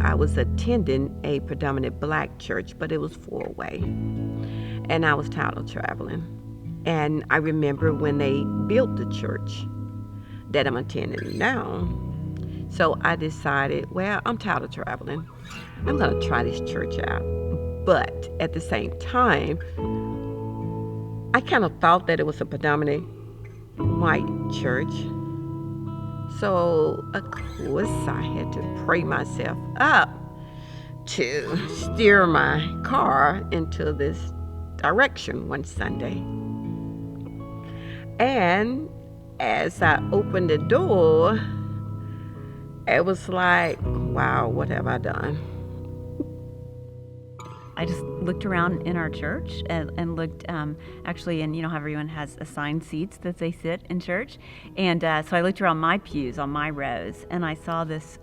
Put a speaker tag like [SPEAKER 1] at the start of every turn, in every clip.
[SPEAKER 1] I was attending a predominant black church, but it was 4-way. And I was tired of traveling. And I remember when they built the church that I'm attending now. So I decided, well, I'm tired of traveling. I'm going to try this church out. But at the same time, I kind of thought that it was a predominantly white church. So, of course, I had to pray myself up to steer my car into this direction one Sunday. And as I opened the door, it was like, wow, what have I done?
[SPEAKER 2] I just looked around in our church and looked actually, and you know how everyone has assigned seats that they sit in church, and so I looked around my pews on my rows, and I saw this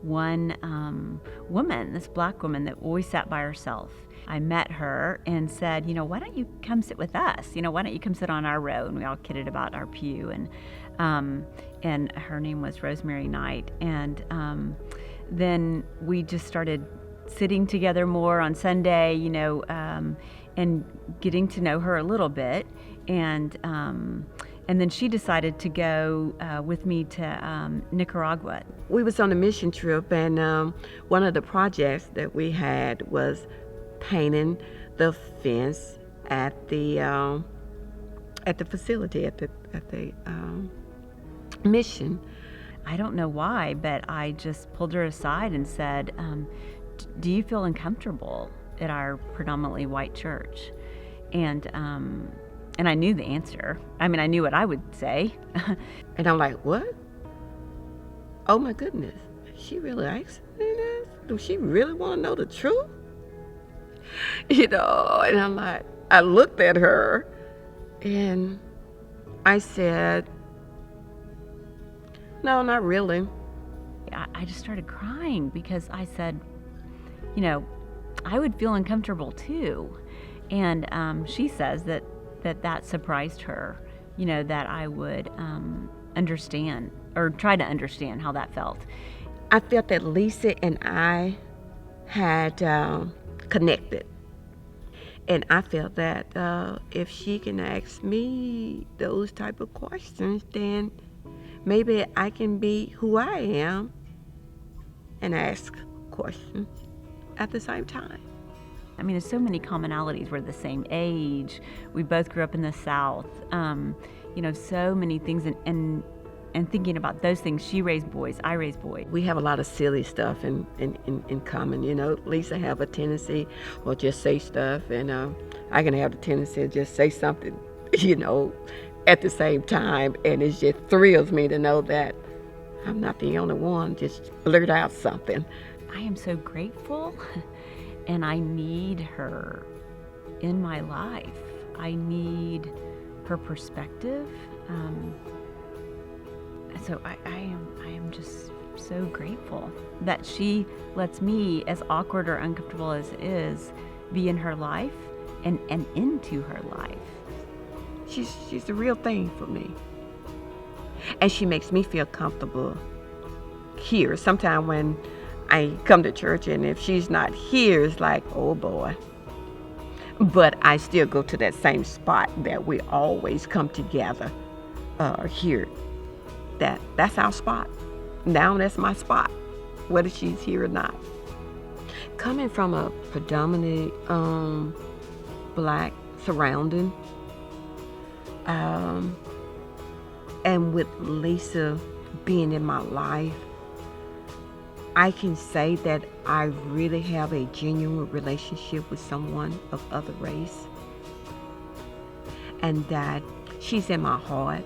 [SPEAKER 2] one woman, this black woman that always sat by herself. I met her and said, you know, why don't you come sit with us? You know, why don't you come sit on our row? And we all kidded about our pew, and her name was Rosemary Knight, and then we just started sitting together more on Sunday, you know, and getting to know her a little bit, and then she decided to go with me to Nicaragua.
[SPEAKER 1] We was on a mission trip, and one of the projects that we had was painting the fence at the facility at the mission.
[SPEAKER 2] I don't know why, but I just pulled her aside and said, do you feel uncomfortable at our predominantly white church? And I knew the answer. I mean, I knew what I would say.
[SPEAKER 1] And I'm like, what? Oh my goodness, she really asked me this? Do she really want to know the truth? You know, and I'm like, I looked at her and I said, no, not really.
[SPEAKER 2] I just started crying because I said, you know, I would feel uncomfortable too. And she says that surprised her, you know, that I would understand or try to understand how that felt.
[SPEAKER 1] I felt that Lisa and I had connected. And I felt that if she can ask me those type of questions, then maybe I can be who I am and ask questions at the same time.
[SPEAKER 2] I mean, there's so many commonalities. We're the same age. We both grew up in the South. You know, so many things. And thinking about those things, she raised boys, I raised boys.
[SPEAKER 1] We have a lot of silly stuff in common. You know, Lisa have a tendency or just say stuff, and I can have the tendency to just say something, you know, at the same time. And it just thrills me to know that I'm not the only one just blurt out something.
[SPEAKER 2] I am so grateful, and I need her in my life. I need her perspective. So I am just so grateful that she lets me, as awkward or uncomfortable as it is, be in her life and into her life.
[SPEAKER 1] She's the real thing for me. And she makes me feel comfortable here. Sometimes when I come to church and if she's not here, it's like, oh boy. But I still go to that same spot that we always come together here. That's our spot. Now that's my spot, whether she's here or not. Coming from a predominantly black surrounding, and with Lisa being in my life, I can say that I really have a genuine relationship with someone of other race, and that she's in my heart.